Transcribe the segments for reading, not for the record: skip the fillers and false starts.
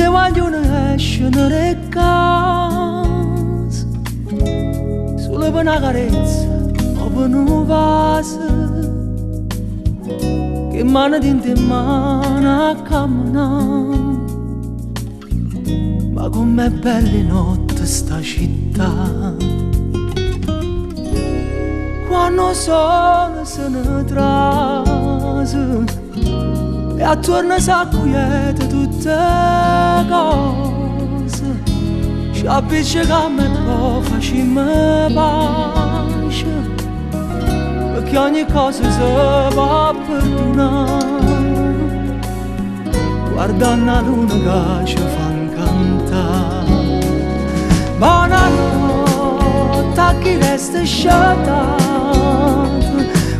se vogliono scendere a casa solo per una carezza o per un vaso che mano di mano a camminare. Ma com'è bella notte sta città, quando il sole se ne trase e attorno s'acquieta tutte cose. Ci appiccichiamo e poi facciamo pace, perché ogni cosa si può perdonare, guardando la luna che ci fa cantare. Buonanotte a chi resta sciatato,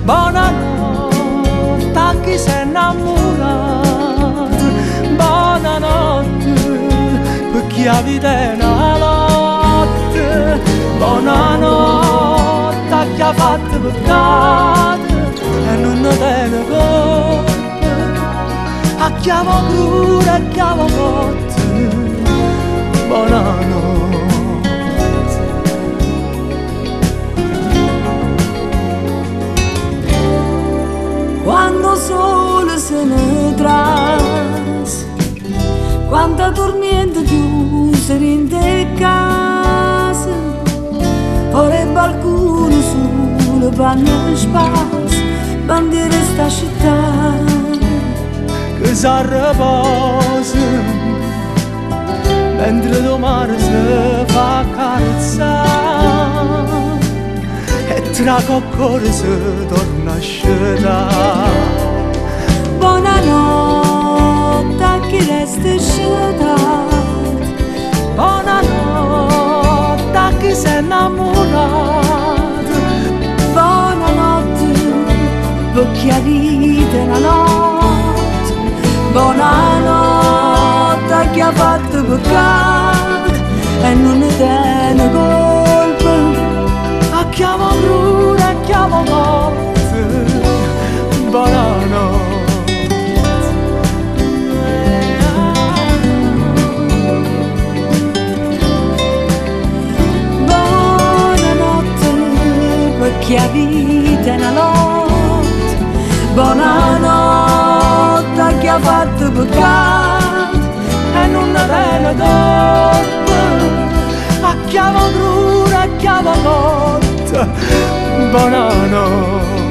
buonanotte a chi si è innamorato, buonanotte per chi ha vita è una lotta, buonanotte a chi ha fatto peccato e non ne tiene colpa, a chi ha paura e a chi ha forza. Buonanotte. Quando il sole se ne tras, quando dormiente chiusa in te casa, ora il balcone sulle panne spas, bandiere sta città che s'arriposa mentre il mare si fa carezzare e tra coccole si torna a scendere. Buonanotte a chi resta scedato, Buonanotte a chi si è innamorato, buonanotte per chi ha vita una notte, buonanotte a chi ha fatto peccato e non ne tiene colpa, a chi ha paura e a chi ha forza. Buonanotte. buonanotte per chi ha vita una notte, buonanotte a chi ha fatto peccato E non ne tiene colpa, a chi ha paura e a chi ha forza. Buonanotte.